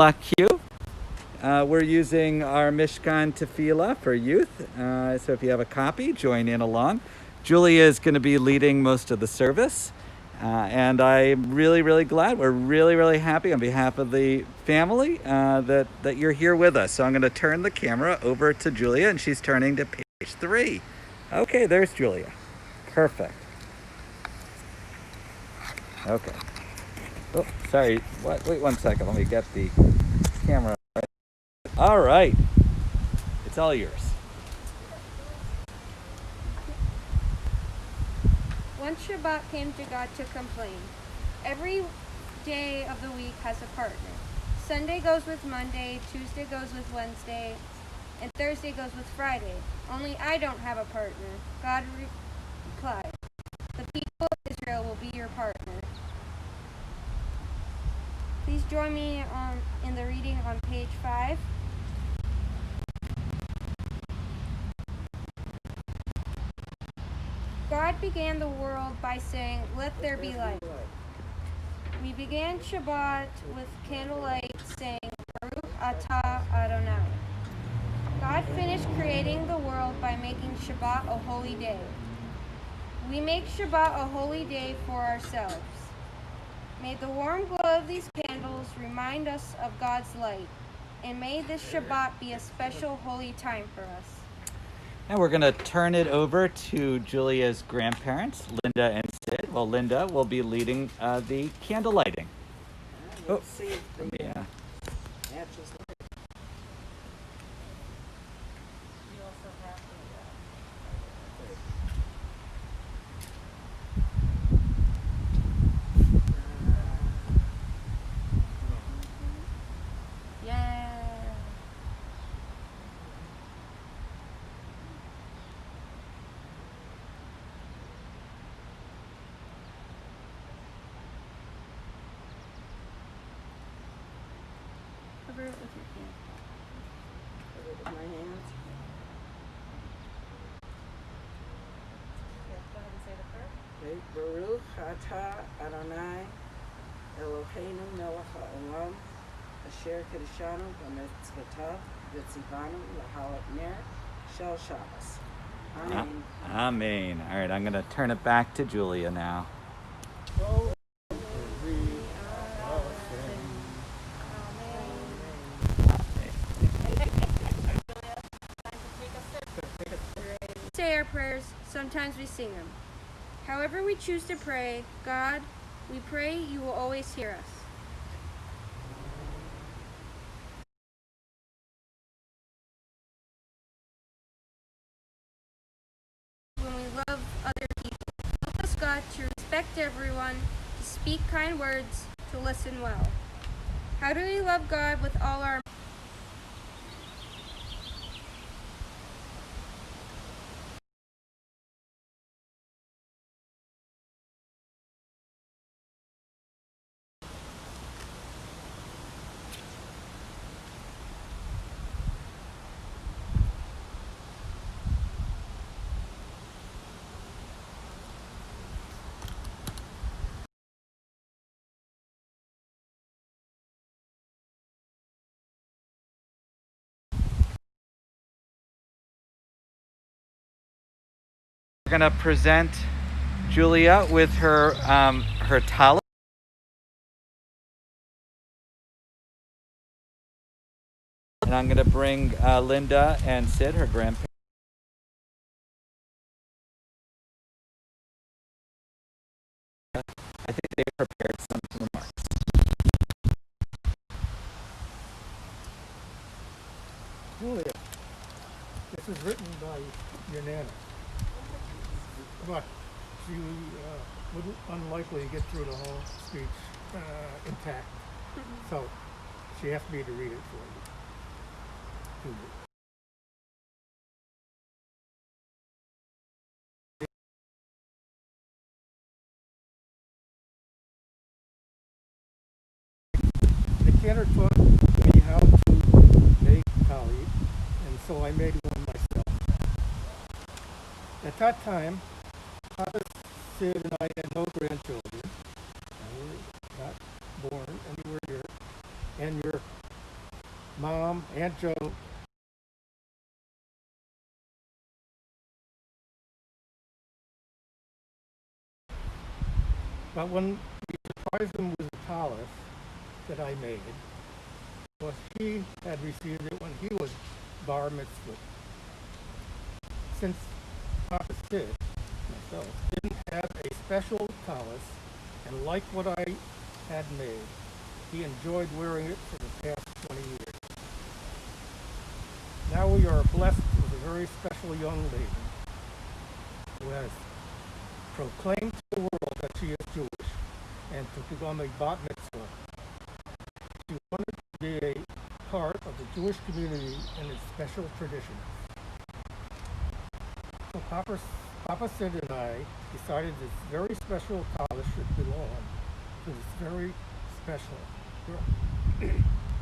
Q. We're using our Mishkan Tefillah for youth. So if you have a copy, join in along. Julia is going to be leading most of the service. And I'm really, really glad. We're really, really happy on behalf of the family that you're here with us. So I'm going to turn the camera over to Julia, and she's turning to page 3. Okay, there's Julia. Perfect. Okay. Oh, sorry. Wait 1 second. Let me get the camera. All right. It's all yours. Once Shabbat came to God to complain. Every day of the week has a partner. Sunday goes with Monday, Tuesday goes with Wednesday, and Thursday goes with Friday. Only I don't have a partner. God replied, the people of Israel will be your partner. Please join me in the reading on page 5. God began the world by saying, let there be light. We began Shabbat with candlelight saying, Baruch Atah Adonai. God finished creating the world by making Shabbat a holy day. We make Shabbat a holy day for ourselves. May the warm glow of these candles remind us of God's light, and may this Shabbat be a special holy time for us. And we're going to turn it over to Julia's grandparents, Linda and Sid. Well, Linda will be leading the candle lighting. Let's see if Let me, matches. Yeah. Cover it with your hand. Put it with my hands. Okay, Baruch Atah Adonai Eloheinu melech haolam asher kedeshanu b'mitzvotav v'tzivanu l'halat ner shel Shabbos. Amen. Amen. All right, I'm going to turn it back to Julia now. Say our prayers, sometimes we sing them. However we choose to pray, God, we pray you will always hear us. When we love other people, help us, God, to respect everyone, to speak kind words, to listen well. How do we love God with all our We're going to present Julia with her her talent. And I'm going to bring Linda and Sid, her grandparents. I think they prepared some remarks. Julia, this is written by your Nana, but she would unlikely get through the whole speech intact, so she asked me to read it for you. The cantor taught me how to make tali, and so I made one myself. At that time, Papa, Sid, and I had no grandchildren. We were not born anywhere near. And your Mom, Aunt Joe. But when we surprised him with a tallis that I made, was he had received it when he was bar mitzvah. Since Papa Sid, myself, didn't have a special tallis and liked what I had made, he enjoyed wearing it for the past 20 years. Now we are blessed with a very special young lady who has proclaimed to the world that she is Jewish and to become a bat mitzvah. She wanted to be a part of the Jewish community and its special traditions. So Papa Sid and I decided this very special tallis should belong to this very special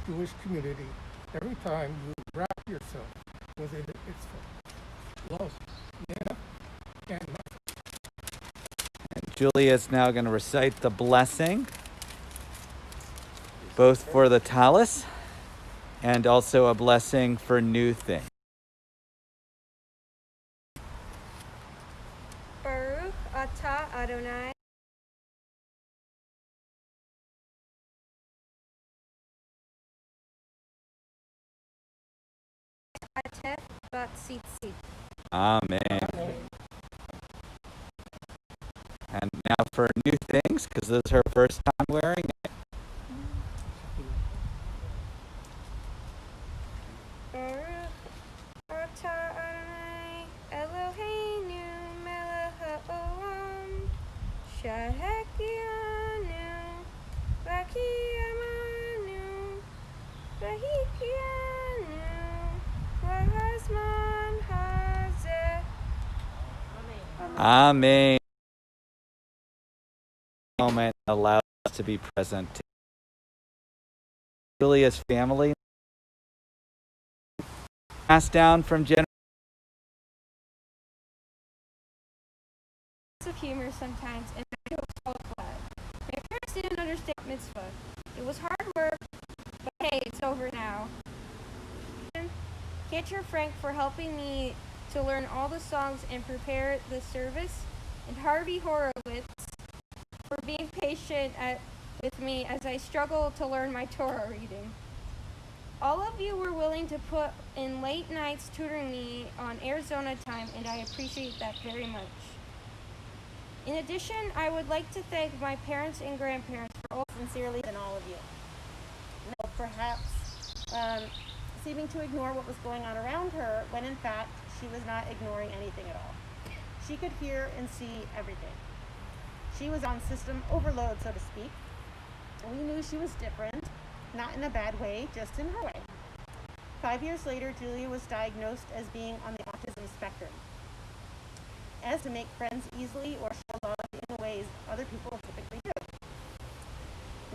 Jewish community every time you wrap yourself within its love, Nana, and Julia is now going to recite the blessing, both for the tallis and also a blessing for new things. Baruch atah Adonai. Atef bat tzitzi. Amen. And now for new things, because this is her first time wearing it. Baruch atah Adonai Eloheinu melech haolam shehekianu v'kiyamanu v'hikianu v'hazman hazeh. Amen. Moment allows us to be present. Julia's family passed down from generation. Of humor sometimes, and I was so glad. My parents didn't understand mitzvah. It was hard work, but hey, it's over now. Teacher Frank for helping me to learn all the songs and prepare the service, and Harvey Horowitz for being patient with me as I struggled to learn my Torah reading. All of you were willing to put in late nights tutoring me on Arizona time, and I appreciate that very much. In addition, I would like to thank my parents and grandparents for all sincerely than all of you. No, perhaps seeming to ignore what was going on around her when in fact she was not ignoring anything at all. She could hear and see everything. She was on system overload, so to speak. We knew she was different, not in a bad way, just in her way. 5 years later, Julia was diagnosed as being on the autism spectrum. As to make friends easily or show love in the ways other people typically do.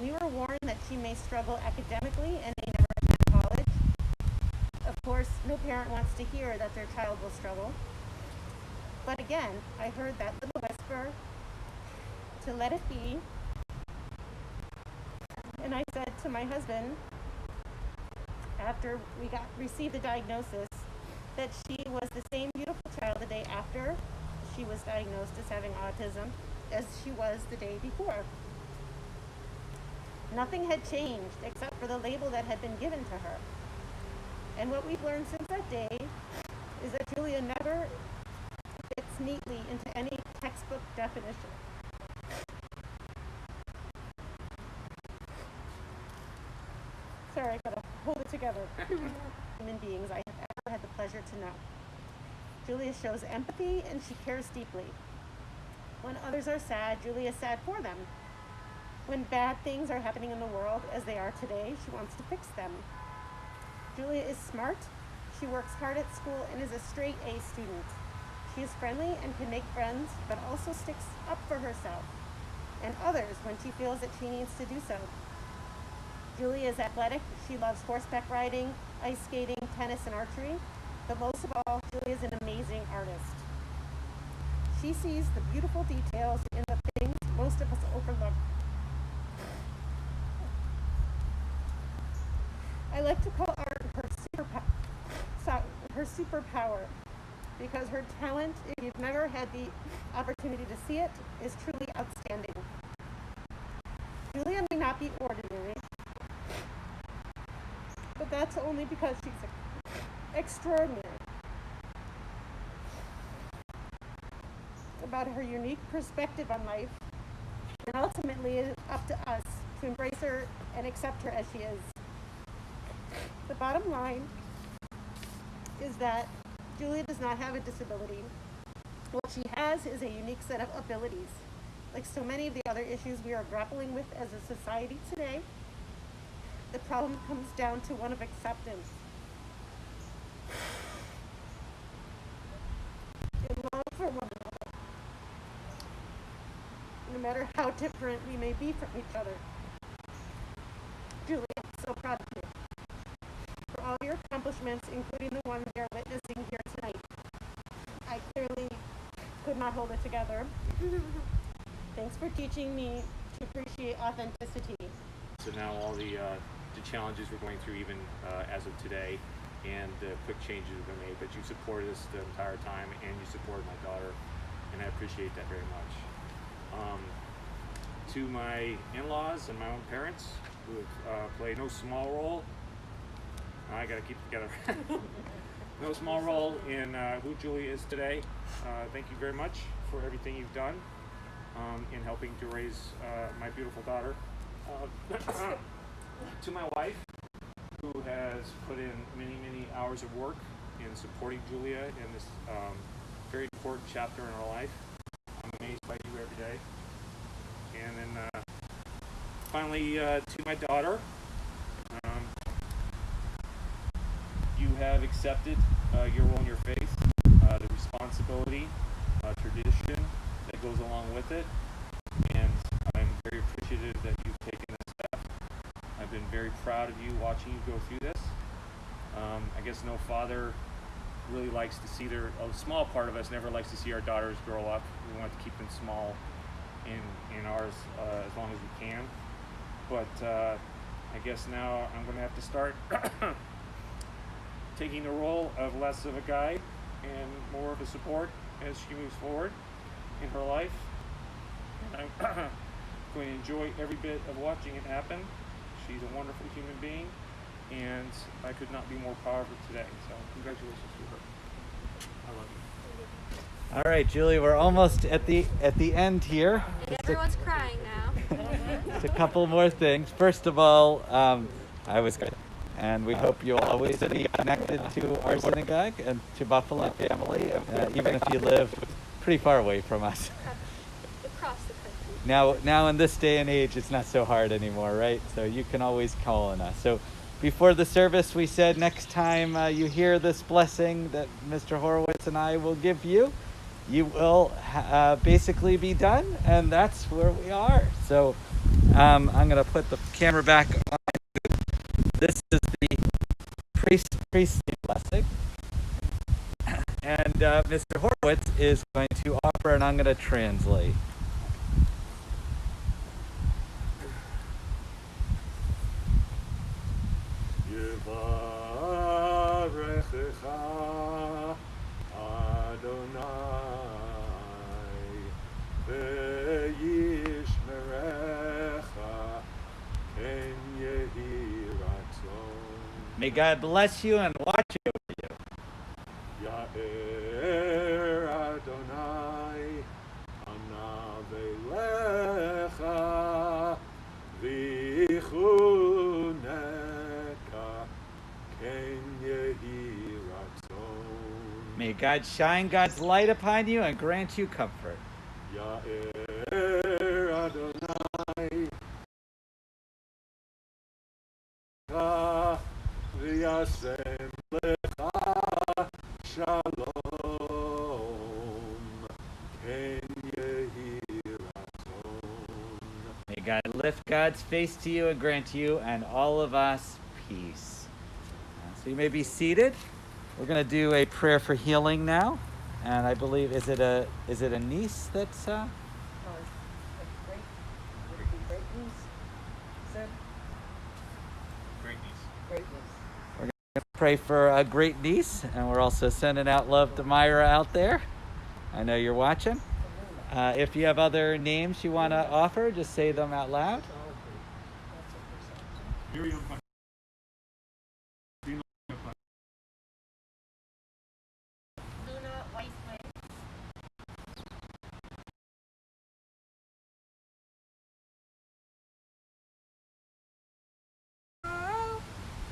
We were warned that she may struggle academically and may never attend college. Of course, no parent wants to hear that their child will struggle. But again, I heard that little whisper to let it be. And I said to my husband, after we received the diagnosis, that she was the same beautiful child the day after she was diagnosed as having autism as she was the day before. Nothing had changed except for the label that had been given to her. And what we've learned since that day is that Julia never fits neatly into any textbook definition. Sorry, I gotta hold it together. Human beings I have ever had the pleasure to know. Julia shows empathy and she cares deeply. When others are sad, Julia is sad for them. When bad things are happening in the world, as they are today, she wants to fix them. Julia is smart, she works hard at school, and is a straight A student. She is friendly and can make friends, but also sticks up for herself and others when she feels that she needs to do so. Julia is athletic, she loves horseback riding, ice skating, tennis, and archery, but most of all, Julia is an amazing artist. She sees the beautiful details in the things most of us overlook. I like to call art her superpower, because her talent, if you've never had the opportunity to see it, is truly outstanding. Julia may not be ordinary, but that's only because she's extraordinary. About her unique perspective on life, and ultimately it is up to us to embrace her and accept her as she is. The bottom line is that Julia does not have a disability. What she has is a unique set of abilities. Like so many of the other issues we are grappling with as a society today, the problem comes down to one of acceptance. And love for one another. No matter how different we may be from each other. Julia, I'm so proud of you. For all your accomplishments, including the ones we are witnessing here tonight. I clearly could not hold it together. Thanks for teaching me to appreciate authenticity. So now all the challenges we're going through, even as of today, and the quick changes have been made, but you supported us the entire time, and you supported my daughter, and I appreciate that very much. To my in-laws and my own parents, who have played no small role, I gotta keep it together, no small role in who Julie is today. Thank you very much for everything you've done in helping to raise my beautiful daughter. To my wife, who has put in many, many hours of work in supporting Julia in this very important chapter in her life. I'm amazed by you every day. And then finally, to my daughter, you have accepted your role in your faith, the responsibility, tradition that goes along with it, and I'm very appreciative that you've taken this step. I've been very proud of you watching you go through this. I guess no father really likes to see a small part of us never likes to see our daughters grow up. We want to keep them small in ours as long as we can. But I guess now I'm going to have to start taking the role of less of a guide and more of a support as she moves forward in her life. And I'm going to enjoy every bit of watching it happen. She's a wonderful human being, and I could not be more proud of her today. So congratulations to her. I love you. All right, Julie, we're almost at the end here. And everyone's crying now. Just a couple more things. First of all, I was good, and we hope you'll always be connected to our synagogue and to Buffalo family, even if you live pretty far away from us. Across the country. Now in this day and age, it's not so hard anymore, right? So you can always call on us. So before the service, we said next time you hear this blessing that Mr. Horowitz and I will give you, you will basically be done, and that's where we are. So I'm going to put the camera back on. This is the priestly blessing. And Mr. Horowitz is going to offer, and I'm going to translate. Yevarechecha Adonai ve'yishmerecha ken yehi ratzon. May God bless you and watch over you. Ya'er Adonai panav elecha v'chuneka ken yehi ratzon. May God shine God's light upon you and grant you comfort. Ya'er Adonai v'yasem lecha shalom ken yehi ratzon. May God lift God's face to you and grant you and all of us peace. So you may be seated. We're going to do a prayer for healing now. And I believe, is it a niece that's... Great news. Said Great news. great news. Pray for a great niece, and we're also sending out love to Myra out there. I know you're watching. If you have other names you want to offer, just say them out loud. Luna Weissman.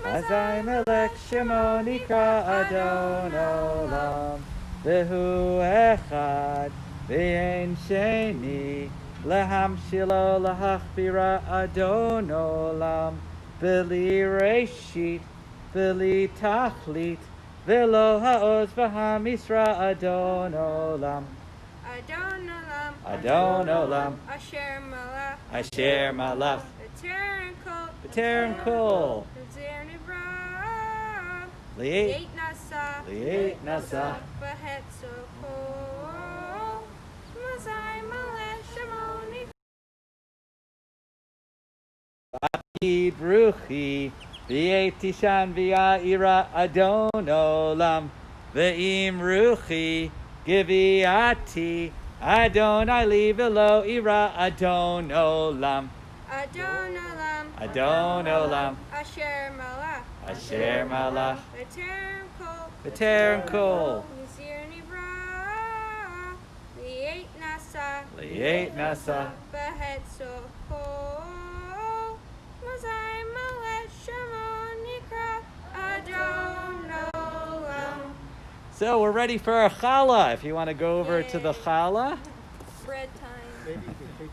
Azai melech shemo nikra Adon Olam, V'hu echad, v'ein sheni, Lahamshilo lahachbira Adon Olam, V'li reshit, v'li tachlit, V'lo ha'oz v'hamisra Adon Olam. Adon Olam. Adon Olam. Asher Malach. Asher malach. B'ter Kol. B'ter Kol. B'zer Nivra. Li'et Nasa. nasa. B'het Sokol. Mazai Malech Shemoni. Id ruchi, v'yetishan v'ya'ira Adon Olam, v'im ruchi, giviati, Adonai li v'lo ira Adon Olam. Adon Olam. Adon Olam. Asher Malach. Asher malach. B'ter Kol. B'ter Kol. B'zer Nivra. Li'et Nasa. Li'et nasa. B'het Sokol. Mazai Malech Shemoni Kra Adon Olam. So we're ready for our challah. If you want to go over to the challah. Bread time. Maybe you can take